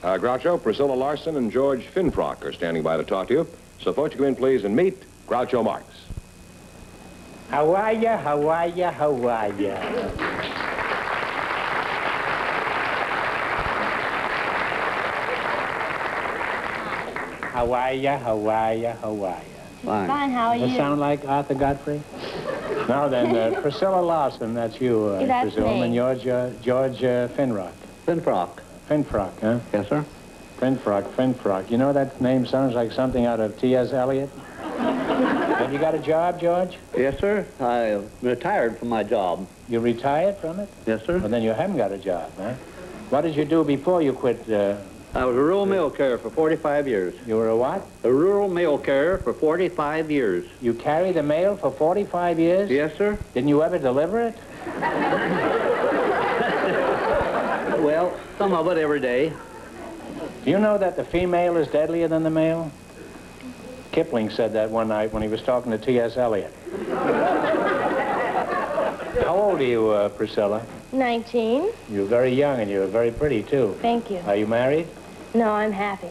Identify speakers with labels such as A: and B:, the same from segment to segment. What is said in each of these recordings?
A: Groucho, Priscilla Larson, and George Finfrock are standing by to talk to you. So, folks, you come in, please, and meet Groucho Marx.
B: How are ya? How are ya? How are ya? How are ya? How are ya? How are ya?
C: Fine, how are you?
B: Does that sound like Arthur Godfrey? Now then, Priscilla Larson, that's you, I
C: That's
B: presume,
C: me.
B: and George Finrock.
D: Finfrock.
B: Finfrock, huh?
D: Yes, sir.
B: Finfrock. You know that name sounds like something out of T.S. Eliot? Have you got a job, George?
D: Yes, sir. I retired from my job.
B: You retired from it?
D: Yes, sir.
B: Well, then you haven't got a job, huh? What did you do before you quit?
D: I was a rural mail carrier for 45 years.
B: You were a what?
D: A rural mail carrier for 45 years.
B: You carried the mail for 45 years?
D: Yes, sir.
B: Didn't you ever deliver it?
D: Well, some of it every day.
B: Do you know that the female is deadlier than the male? Kipling said that one night when he was talking to T.S. Eliot. How old are you, Priscilla?
C: 19.
B: You're very young and you're very pretty, too.
C: Thank you.
B: Are you married?
C: No, I'm happy.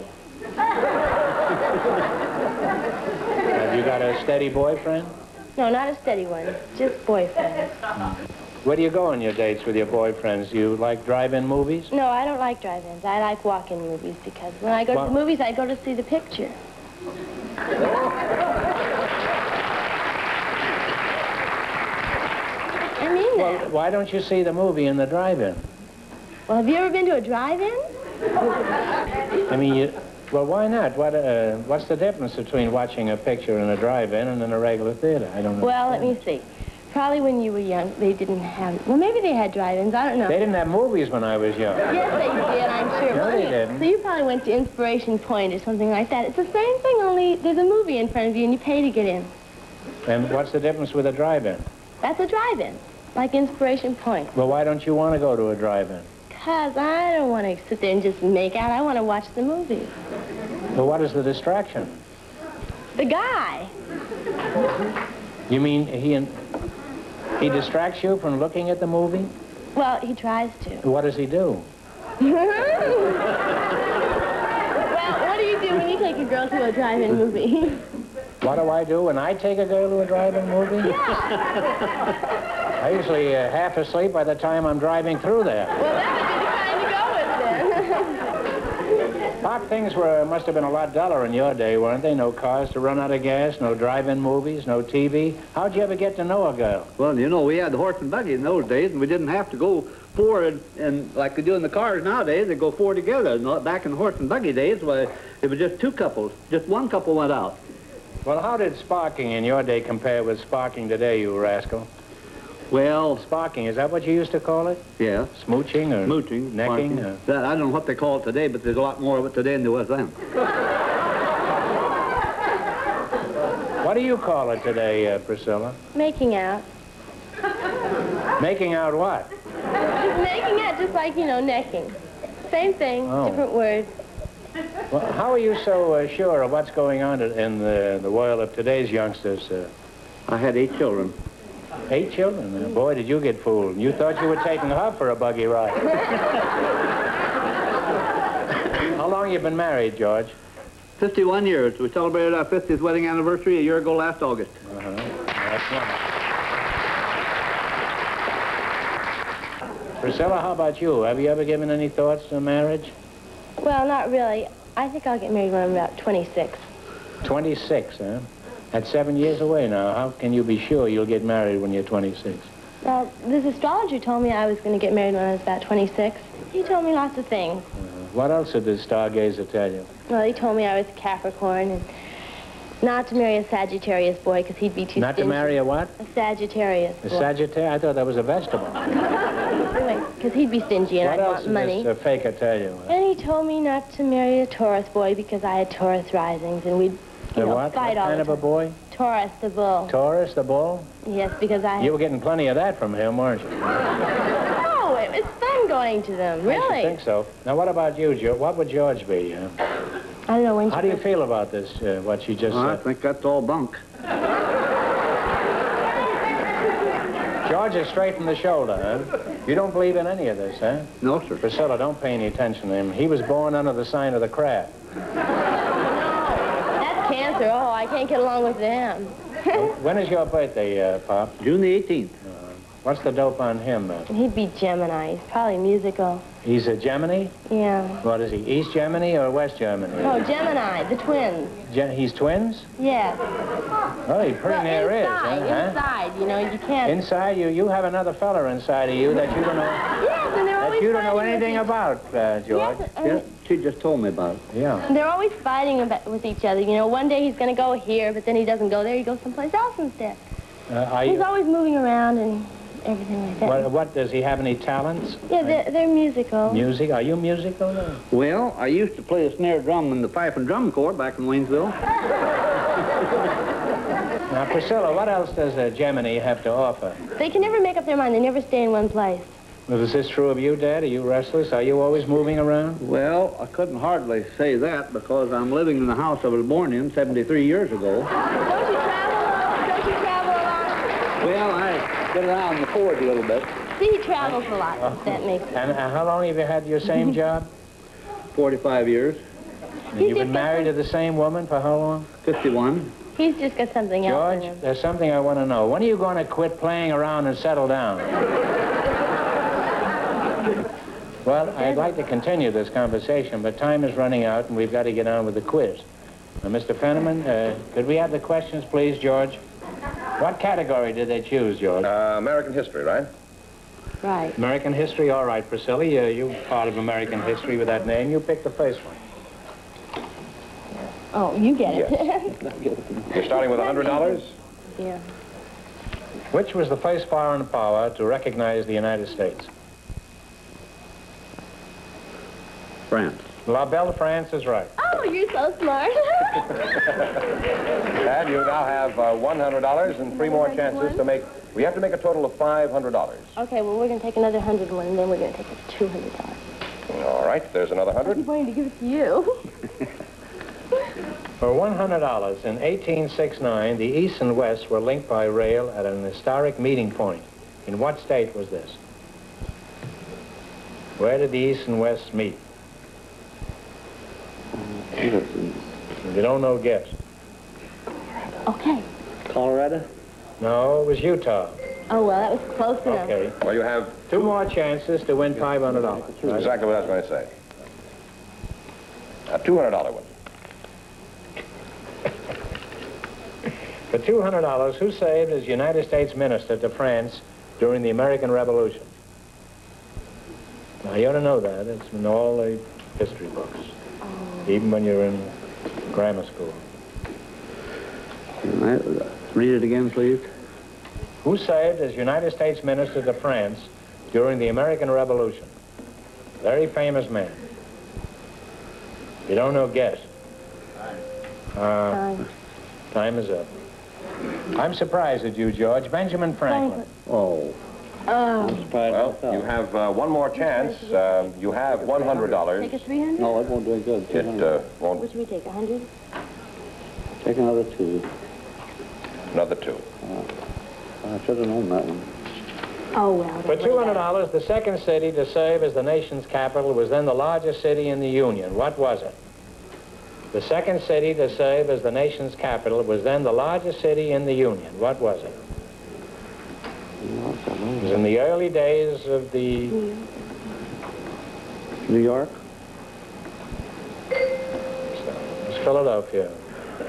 B: Have you got a steady boyfriend?
C: No, not a steady one. Just boyfriend.
B: Where do you go on your dates with your boyfriends? Do you like drive-in movies?
C: No, I don't like drive-ins. I like walk-in movies because when I go to the movies, I go to see the picture. I mean that.
B: Well, why don't you see the movie in the drive-in?
C: Well, have you ever been to a drive-in?
B: I mean, well, why not? What's the difference between watching a picture in a drive-in and in a regular theater? I don't know.
C: Well, let me see. Probably when you were young, they didn't have... Well, maybe they had drive-ins. I don't know.
B: They didn't have movies when I was young.
C: Yes, they did, I'm sure.
B: No,
C: Well,
B: they
C: yeah.
B: didn't.
C: So you probably went to Inspiration Point or something like that. It's the same thing, only there's a movie in front of you and you pay to get in.
B: And what's the difference with a drive-in?
C: That's a drive-in, like Inspiration Point.
B: Well, why don't you want to go to a drive-in?
C: Because I don't want to sit there and just make out. I want to watch the movie.
B: Well, what is the distraction?
C: The guy.
B: You mean he distracts you from looking at the movie?
C: Well, he tries to.
B: What does he do?
C: Well, what do you do when you take a girl to a drive-in movie?
B: What do I do when I take a girl to a drive-in movie?
C: Yeah.
B: I usually half asleep by the time I'm driving through there.
C: Well, that's a good time to go with then.
B: Pop, things must have been a lot duller in your day, weren't they? No cars to run out of gas, no drive-in movies, no TV. How'd you ever get to know a girl?
D: Well, you know, we had the horse and buggy in those days, and we didn't have to go four and like they do in the cars nowadays, they go four together. Not back in the horse and buggy days, well, it was just two couples. Just one couple went out.
B: Well, how did sparking in your day compare with sparking today, you rascal?
D: Well,
B: Sparking, is that what you used to call it?
D: yeah.
B: Smooching or
D: Mooching.
B: necking?
D: sparking. That, I don't know what they call it today, but there's a lot more of it today than there was then.
B: What do you call it today, Priscilla?
C: Making out.
B: Making out what?
C: Just making out, just like, you know, necking. Same thing,
B: Oh.
C: different word.
B: Well, how are you so sure of what's going on in the world of today's youngsters?
D: I had 8 children.
B: 8 children? Boy, did you get fooled. You thought you were taking her for a buggy ride. How long you been married, George?
D: 51 years. We celebrated our 50th wedding anniversary a year ago last August.
B: That's wonderful. Priscilla, how about you? Have you ever given any thoughts to marriage?
C: Well, not really. I think I'll get married when I'm about 26.
B: 26, huh? That's 7 years away now. How can you be sure you'll get married when you're 26?
C: Well, this astrologer told me I was going to get married when I was about 26. He told me lots of things.
B: What else did the stargazer tell you?
C: Well, he told me I was a Capricorn and not to marry a Sagittarius boy because he'd be too
B: Not to
C: stingy.
B: marry a what?
C: A Sagittarius
B: A
C: boy.
B: Sagittarius? I thought that was a vegetable.
C: Because he'd be stingy and
B: What
C: I'd
B: else
C: want
B: did
C: money.
B: this faker tell you?
C: And he told me not to marry a Taurus boy because I had Taurus risings and we'd, you know,
B: What
C: fight all
B: kind
C: the
B: of a
C: time.
B: boy?
C: Taurus, the bull.
B: Taurus, the bull?
C: Yes, because I...
B: You were getting plenty of that from him, weren't you?
C: No, it was fun going to them,
B: I
C: really.
B: should think so. Now, what about you, George? What would George be?
C: I don't know when
B: How do you feel about this, what she just
D: I
B: said?
D: think that's all bunk.
B: George is straight from the shoulder, huh? You don't believe in any of this, huh?
D: No, sir.
B: Priscilla, don't pay any attention to him. He was born under the sign of the crab.
C: That's cancer. Oh, I can't get along with them.
B: When is your birthday, Pop?
D: June the 18th.
B: What's the dope on him?
C: He'd be Gemini. He's probably musical.
B: He's a Gemini?
C: Yeah.
B: What is he, East Germany or West Germany?
C: Oh, Gemini, the twins.
B: He's twins?
C: Yeah.
B: Oh, he pretty near is, huh?
C: Inside, you know, you can't...
B: Inside you have another fella inside of you that you don't know...
C: Yes, and they're always
B: that you don't know anything about, George.
C: Yes,
D: Yeah, she just told me about it.
B: Yeah.
C: And they're always fighting with each other. You know, one day he's going to go here, but then he doesn't go there. He goes someplace else instead. He's always moving around and everything like that.
B: What does he have any talents?
C: Yeah, they're musical.
B: Music? Are you musical? No?
D: Well, I used to play the snare drum in the fife and drum corps back in Waynesville.
B: Now, Priscilla, what else does Gemini have to offer?
C: They can never make up their mind. They never stay in one place.
B: Well, is this true of you, Dad? Are you restless? Are you always moving around?
D: Well, I couldn't hardly say that because I'm living in the house I was born in 73 years ago.
C: Don't you travel a lot? Don't you travel a lot?
D: Well, I get around the forge a little bit.
C: See, he travels a lot. That makes sense.
B: And how long have you had your same job?
D: 45 years.
B: And you've been married to the same woman for how long?
D: 51.
C: He's just got something else in
B: George,
C: him.
B: there's something I want to know. When are you going to quit playing around and settle down? Well, I'd like to continue this conversation, but time is running out, and we've got to get on with the quiz. Now, Mr. Fenneman, could we have the questions, please, George? What category did they choose, George?
A: American history, right?
C: Right.
B: American history, all right, Priscilla. You're part of American history with that name. You pick the first one.
C: Oh, you get it.
A: You're starting with $100?
C: Yeah.
B: Which was the first foreign power to recognize the United States?
D: France.
B: La Belle France is right.
C: Oh, you're so smart.
A: And you now have $100 and 3 more chances to make... We have to make a total of $500.
C: Okay, well, we're going to take another 101, and then we're going to take the $200.
A: All right, there's another 100.
C: I'm going to give it to you.
B: For $100, in 1869, the East and West were linked by rail at an historic meeting point. In what state was this? Where did the East and West meet? If you don't know, guess.
C: Okay.
D: Colorado?
B: No, it was Utah.
C: Oh, well, that was close enough.
B: Okay.
A: Well, you have
B: 2 more chances to win $500. Right?
A: exactly what I was going to say. A $200 one.
B: For $200, who saved as United States minister to France during the American Revolution? Now, you ought to know that. It's in all the history books, even when you're in grammar school.
D: Read it again, please.
B: Who served as United States minister to France during the American Revolution? Very famous man. If you don't know, guess. Time is up. I'm surprised at you, George. Benjamin Franklin.
D: Oh.
A: Well, you have one more chance. You have $100.
C: Take a 300?
D: No, it won't do it good.
A: It won't.
C: Which we take, 100?
D: Take another 2.
A: Another 2.
D: I should have known that one.
C: Oh, well.
B: For $200, the second city to serve as the nation's capital was then the largest city in the Union. What was it? The second city to serve as the nation's capital was then the largest city in the Union. What was it? It was in the early days of the...
D: New York?
B: It's Philadelphia.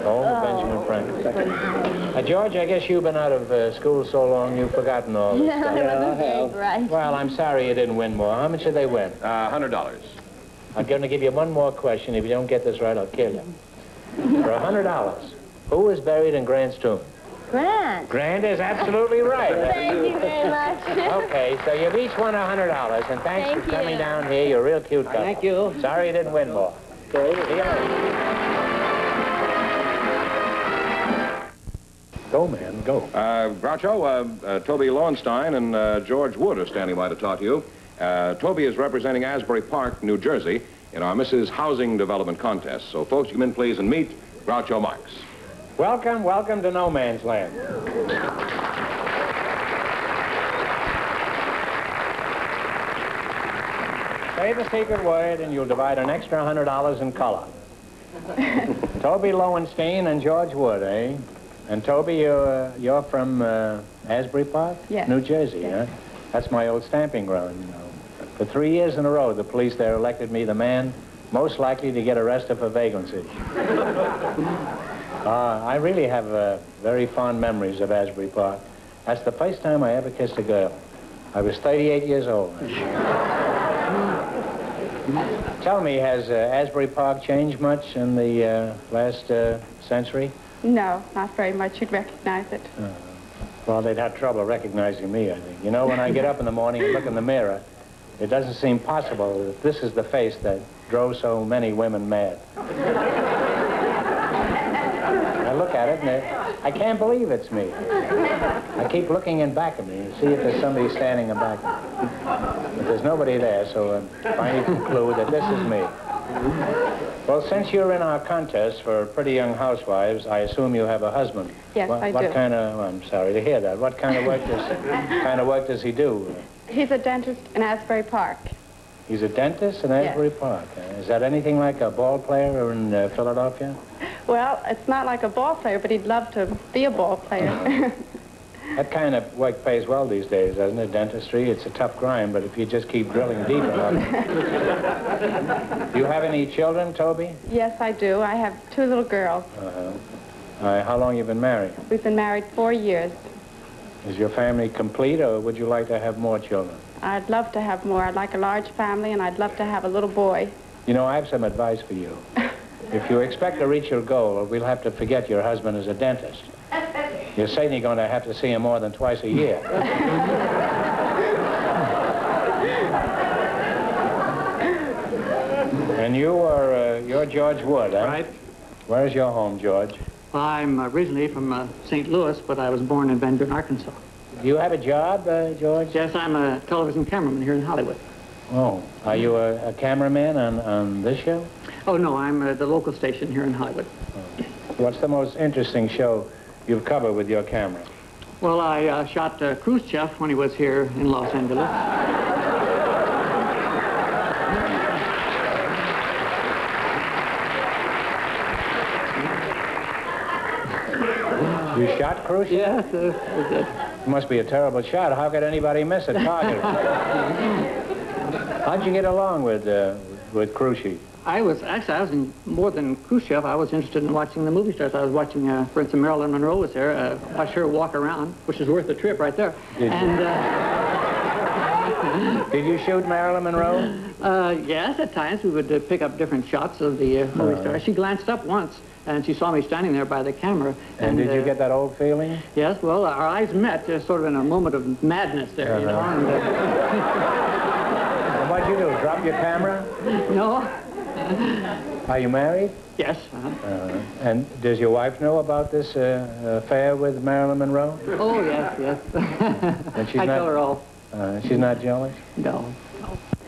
B: Home of Benjamin Franklin. George, I guess you've been out of school so long you've forgotten all this stuff.
D: Yeah, I have.
C: Right.
B: Well, I'm sorry you didn't win more. How much did they win?
A: $100.
B: I'm going to give you one more question. If you don't get this right, I'll kill you. For $100, who was buried in Grant's tomb?
C: Grant.
B: Grant is absolutely right.
C: Thank you very much.
B: Okay, so you've each won $100, and thanks
C: Thank
B: for coming
C: you.
B: down here. You're a real cute couple.
D: Thank you.
B: Sorry you didn't win more.
D: Okay.
B: See you later. Go, man, go.
A: Groucho, Toby Lowenstein and George Wood are standing by to talk to you. Toby is representing Asbury Park, New Jersey, in our Mrs. Housing Development Contest. So, folks, you come in, please, and meet Groucho Marx.
B: Welcome, welcome to No Man's Land. Say the secret word and you'll divide an extra $100 in color. Toby Lowenstein and George Wood, eh? And Toby, you're from Asbury Park?
E: Yes.
B: New Jersey,
E: Yes.
B: huh? That's my old stamping ground, you know. For 3 years in a row, the police there elected me the man most likely to get arrested for vagrancy. I really have very fond memories of Asbury Park. That's the first time I ever kissed a girl. I was 38 years old. Tell me, has Asbury Park changed much in the last century?
E: No, not very much. You'd recognize it.
B: Well, they'd have trouble recognizing me, I think. You know, when I get up in the morning and look in the mirror, it doesn't seem possible that this is the face that drove so many women mad. I look at it and I can't believe it's me. I keep looking in back of me to see if there's somebody standing in back of me. But there's nobody there, so I finally conclude that this is me. Well, since you're in our contest for pretty young housewives, I assume you have a husband.
E: Yes, I do.
B: What kind of, I'm sorry to hear that. What kind of work does he do?
E: He's a dentist in Asbury Park.
B: He's a dentist in Asbury Park. Is that anything like a ball player in Philadelphia?
E: Well, it's not like a ball player, but he'd love to be a ball player.
B: That kind of work pays well these days, doesn't it, dentistry? It's a tough grind, but if you just keep drilling deep enough. Do you have any children, Toby?
E: Yes, I do. I have 2 little girls.
B: How long have you been married?
E: We've been married 4 years.
B: Is your family complete, or would you like to have more children?
E: I'd love to have more. I'd like a large family, and I'd love to have a little boy.
B: You know, I have some advice for you. If you expect to reach your goal, we'll have to forget your husband is a dentist. You're certainly going to have to see him more than twice a year. And you're George Wood, huh?
F: Right.
B: Where's your home, George?
F: I'm originally from St. Louis, but I was born in Van Buren, Arkansas.
B: Do you have a job, George?
F: Yes, I'm a television cameraman here in Hollywood.
B: Oh, are you a cameraman on this show?
F: Oh, no, I'm the local station here in Hollywood.
B: What's the most interesting show you've covered with your camera?
F: Well, I shot Khrushchev when he was here in Los Angeles.
B: You shot Khrushchev?
F: Yes, we did.
B: It must be a terrible shot. How could anybody miss a target? How'd you get along with Khrushchev?
F: I was in more than Khrushchev. I was interested in watching the movie stars. I was watching, for instance, Marilyn Monroe was there. Watched her walk around, which is worth the trip right there.
B: Did you shoot Marilyn Monroe?
F: Yes, at times we would pick up different shots of the movie star. She glanced up once, and she saw me standing there by the camera.
B: And did you get that old feeling?
F: Yes, well, our eyes met sort of in a moment of madness there, you know. And,
B: and what'd you do, drop your camera?
F: No.
B: Are you married?
F: Yes.
B: And does your wife know about this affair with Marilyn Monroe?
F: Oh, yes, yes.
B: And she's
F: I tell her all.
B: She's not jealous?
F: No.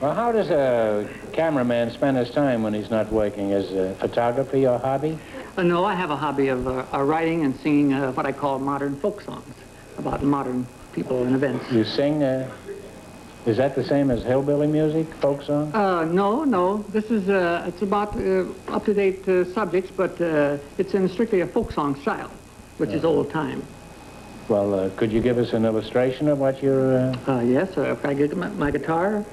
B: Well, how does a cameraman spend his time when he's not working? Is photography your hobby?
F: No, I have a hobby of writing and singing what I call modern folk songs about modern people and events.
B: You sing, is that the same as hillbilly music, folk song?
F: No. This is, it's about up-to-date subjects, but it's in strictly a folk song style, which is old time.
B: Well, could you give us an illustration of what you're...
F: Yes, if I get my guitar.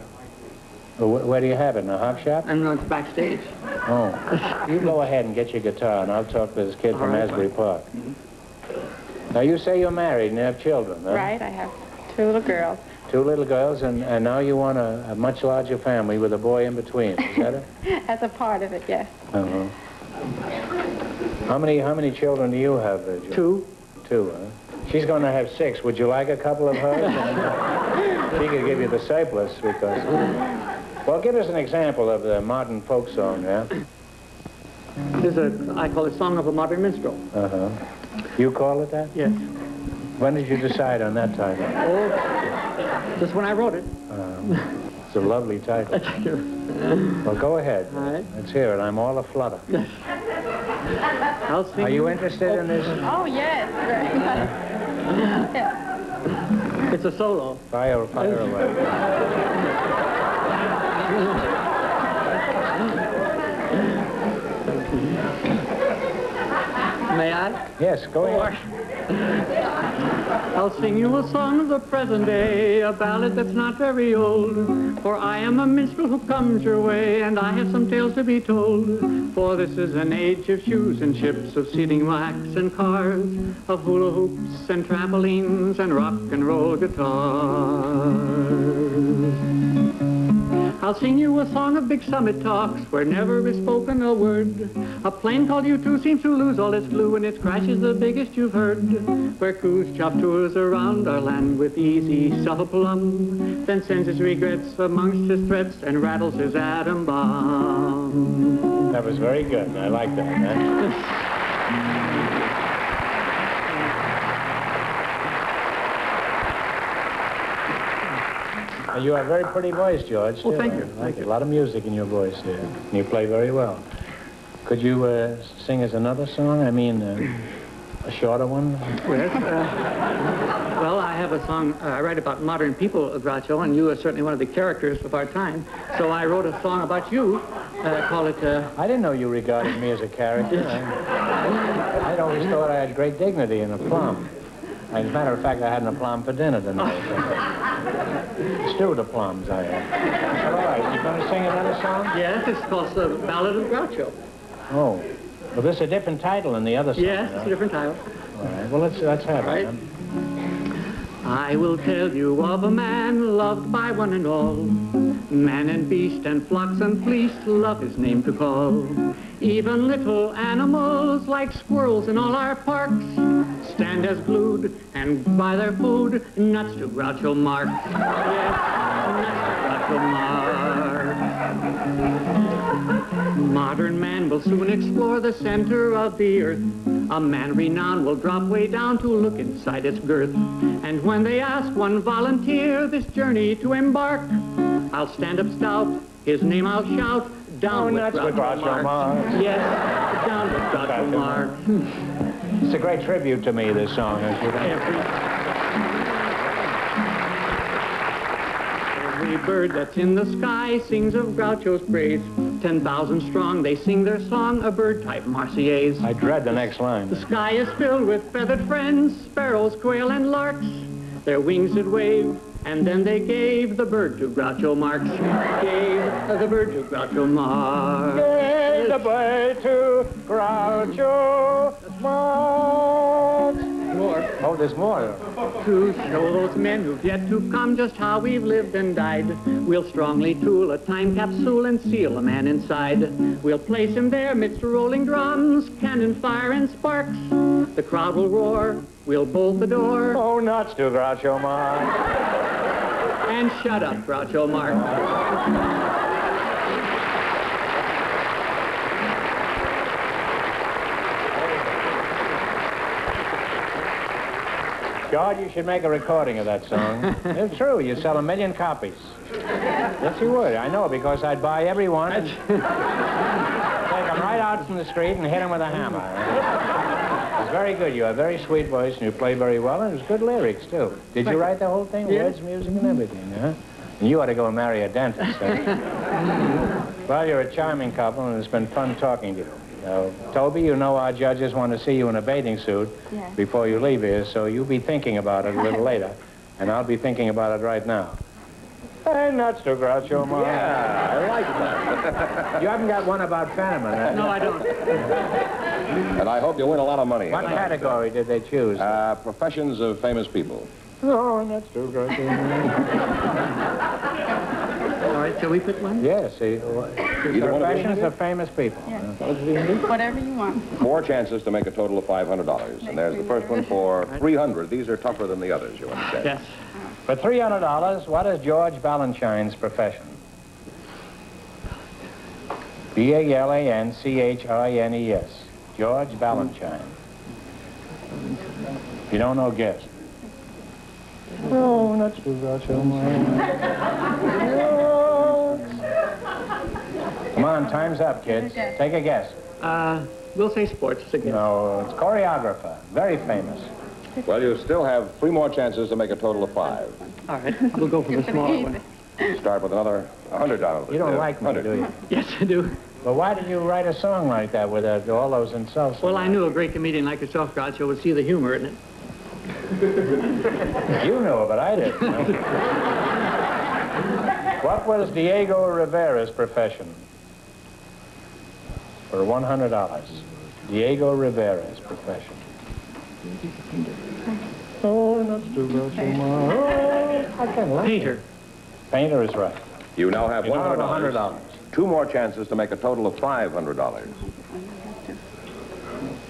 B: Where do you have it, in a hop shop?
F: I'm backstage.
B: Oh, you go ahead and get your guitar, and I'll talk to this kid from Asbury Park. Now, you say you're married and you have children, huh?
E: Right, I have 2 little girls.
B: 2 little girls, and now you want a much larger family with a boy in between, is that it?
E: As a part of it, yes.
B: Uh-huh. How many children do you have, George?
F: 2.
B: 2, huh? She's going to have 6. Would you like a couple of hers? She could give you the surplus, because... Well, give us an example of the modern folk song, yeah?
F: This is I call it Song of a Modern Minstrel.
B: Uh-huh. You call it that?
F: Yes.
B: When did you decide on that title?
F: Oh, just when I wrote it.
B: It's a lovely title.
F: Thank you.
B: Well, go ahead.
F: All right.
B: Let's hear it. I'm all aflutter.
F: I'll sing.
B: Are you interested in this?
E: Oh, yes. Very much.
F: It's a solo.
B: Fire away.
F: May I?
B: Yes, go ahead.
F: I'll sing you a song of the present day, a ballad that's not very old. For I am a minstrel who comes your way, and I have some tales to be told. For this is an age of shoes and ships, of sealing wax and cars, of hula hoops and trampolines and rock and roll guitars. I'll sing you a song of big summit talks where never is spoken a word. A plane called U-2 seems to lose all its glue and its crash is the biggest you've heard. Where Khrushchev tours around our land with easy self-plum, then sends his regrets amongst his threats and rattles his atom bomb.
B: That was very good. I like that, man. You have a very pretty voice, George.
F: Well, thank you.
B: Thank you. A lot of music in your voice there. And you play very well. Could you sing us another song? I mean, a shorter one?
F: Yes. Well, I have a song I write about modern people, Groucho, and you are certainly one of the characters of our time. So I wrote a song about you. Call it...
B: I didn't know you regarded me as a character. I'd always thought I had great dignity and aplomb. As a matter of fact, I had an aplomb for dinner tonight. Stewed aplomb I had. All right, you going to sing another song?
F: Yes, it's called The Ballad of Groucho.
B: Oh. Well, this is a different title than the other song.
F: Yes, it's a different title.
B: All right, well, let's have it.
F: Right.
B: Then.
F: I will tell you of a man loved by one and all. Man and beast and flocks and fleece love his name to call. Even little animals like squirrels in all our parks stand as glued and buy their food nuts to Groucho Marx. Yes, nuts to Groucho Marx. Modern man will soon explore the center of the earth. A man renowned will drop way down to look inside its girth. And when they ask one volunteer this journey to embark, I'll stand up stout, his name I'll shout, down with Groucho Marx. Yes, down with Groucho Marx.
B: It's a great tribute to me, this song.
F: Every bird that's in the sky sings of Groucho's praise. 10,000 strong, they sing their song, a bird-type Marseillaise.
B: I dread the next line.
F: The sky is filled with feathered friends, sparrows, quail, and larks. Their wings did wave, and then they gave the bird to Groucho Marx. Gave the bird to Groucho Marx.
B: Gave the bird to Groucho Marx.
F: More.
B: Oh, there's more.
F: To show those men who've yet to come just how we've lived and died, we'll strongly tool a time capsule and seal a man inside. We'll place him there midst rolling drums, cannon fire and sparks. The crowd will roar, we'll bolt the door.
B: Oh, nuts to Groucho Marx.
F: And shut up, Groucho Marx.
B: George, you should make a recording of that song. It's true, you sell 1 million copies. Yes, you would. I know, because I'd buy every one and take them right out from the street and hit them with a hammer. It's very good. You have a very sweet voice, and you play very well, and it's good lyrics, too. Did you write the whole thing?
F: Yeah.
B: Words, music, and everything, huh? And you ought to go and marry a dentist. Well, you're a charming couple, and it's been fun talking to you. Toby, you know our judges want to see you in a bathing suit before you leave here, so you'll be thinking about it a little later, and I'll be thinking about it right now. Hey, nuts to Groucho Marx.
A: Yeah, I like that.
B: You haven't got one about Fenneman, have you?
F: No, I don't.
A: And I hope you win a lot of money.
B: What category did they choose?
A: Professions of famous people.
B: Oh, nuts to Groucho Marx.
F: All right, shall we pick one?
B: Yes, see, professions of famous people.
E: Yeah. Whatever you want.
A: 4 chances to make a total of $500. And there's the first one for $300. These are tougher than the others, you understand?
F: Yes.
B: For $300, what is George Balanchine's profession? B-A-L-A-N-C-H-I-N-E-S. George Balanchine. If you don't know, guess. Oh, not too Groucho Marx. Come on, time's up, kids. Take a guess.
F: We'll say sports again.
B: No, it's choreographer. Very famous.
A: Well, you still have 3 more chances to make a total of 5.
F: All right, we'll go for the smaller one.
A: Start with another $100.
B: You don't like me, do you?
F: Yes, I do.
B: Well, why did you write a song like that with all those insults?
F: Well, I knew a great comedian like yourself, Groucho, would see the humor in it.
B: You knew it, but I didn't. What was Diego Rivera's profession? For $100. Diego Rivera's profession. Oh, not too much. I can like
F: Painter.
B: it. Painter is right.
A: You now have
B: You now have
A: $100.
B: $100.
A: 2 more chances to make a total of $500.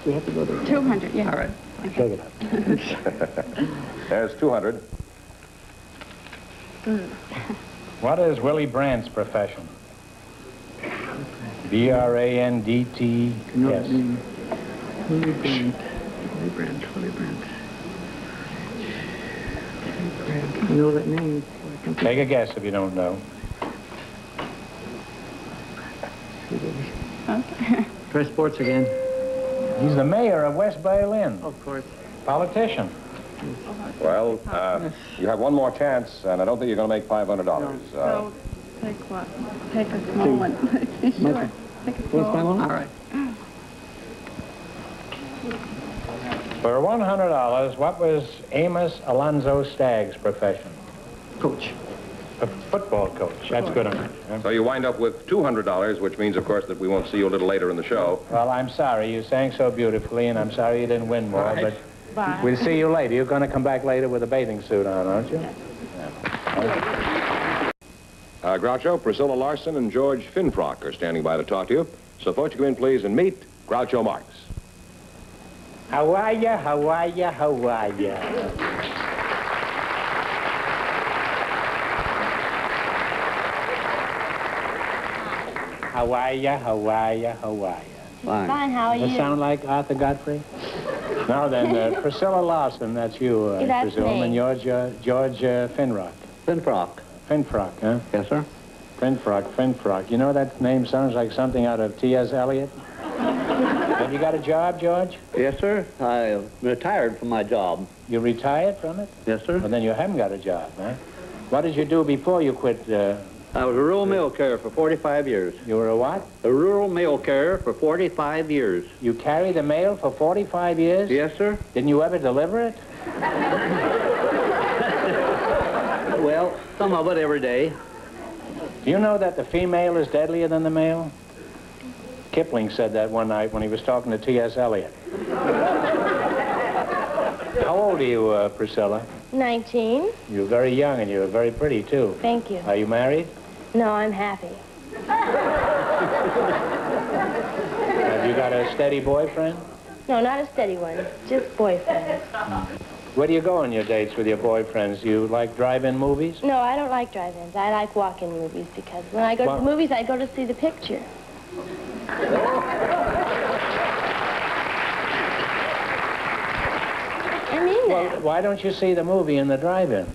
F: We have to go to...
E: 200, yeah.
F: All right.
B: Take it up.
A: There's 200.
B: What is Willy Brandt's profession? B-R-A-N-D-T. Yes.
F: Willy Brandt. Willy Brandt. Willy Brandt. I know that name.
B: Take a guess if you don't know.
E: Okay.
F: Try sports again.
B: He's the mayor of West Berlin.
F: Of course.
B: Politician.
A: Well, you have 1 more chance, and I don't think you're going to make $500.
E: So, take what? Take a small one. Be sure. Take a small one.
F: All right.
B: For $100, what was Amos Alonzo Stagg's profession?
F: Coach.
B: A football coach. That's good enough.
A: So you wind up with $200, which means, of course, that we won't see you a little later in the show.
B: Well, I'm sorry. You sang so beautifully, and I'm sorry you didn't win more,
F: Right.
B: but
E: Bye.
B: we'll see you later. You're going to come back later with a bathing suit on, aren't you?
A: Groucho, Priscilla Larson, and George Finfrock are standing by to talk to you. So, folks, you come in, please, and meet Groucho Marx.
B: How are ya? How are ya? How are ya? How are ya? How are ya? How are ya?
C: Fine, how are
B: Does
C: you?
B: that sound like Arthur Godfrey? Now then, Priscilla Larson, that's you, I
C: That's
B: presume,
C: me.
B: and George Finrock.
D: Finfrock.
B: Finfrock, huh?
D: Yes, sir.
B: Finfrock. You know that name sounds like something out of T.S. Eliot? Have you got a job, George?
D: Yes, sir. I retired from my job.
B: You retired from it?
D: Yes, sir.
B: Well, then you haven't got a job, huh? What did you do before you quit?
D: I was a rural mail carrier for 45 years.
B: You were a what?
D: A rural mail carrier for 45 years.
B: You carried the mail for 45 years?
D: Yes, sir.
B: Didn't you ever deliver it?
D: Well, some of it every day.
B: Do you know that the female is deadlier than the male? Kipling said that one night when he was talking to T.S. Eliot. How old are you, Priscilla?
C: 19.
B: You're very young and you're very pretty, too.
C: Thank you.
B: Are you married?
C: No, I'm happy.
B: Have you got a steady boyfriend?
C: No, not a steady one. Just boyfriend.
B: Where do you go on your dates with your boyfriends? Do you like drive-in movies?
C: No, I don't like drive-ins. I like walk-in movies because when I go to the movies, I go to see the picture. I mean that.
B: Well, why don't you see the movie in the drive-in?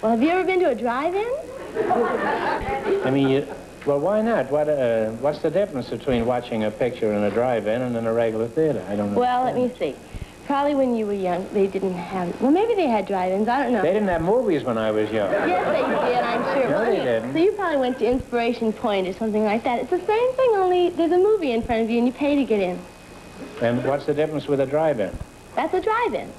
C: Well, have you ever been to a drive-in?
B: I mean, well, why not? What's the difference between watching a picture in a drive-in and in a regular theater? I don't know.
C: Well, let me see. Probably when you were young, they didn't have... Well, maybe they had drive-ins. I don't know.
B: They didn't have movies when I was young.
C: Yes, they did, I'm sure.
B: No,
C: Well,
B: they
C: yeah.
B: didn't.
C: So you probably went to Inspiration Point or something like that. It's the same thing, only there's a movie in front of you and you pay to get in.
B: And what's the difference with a drive-in?
C: That's a drive-in.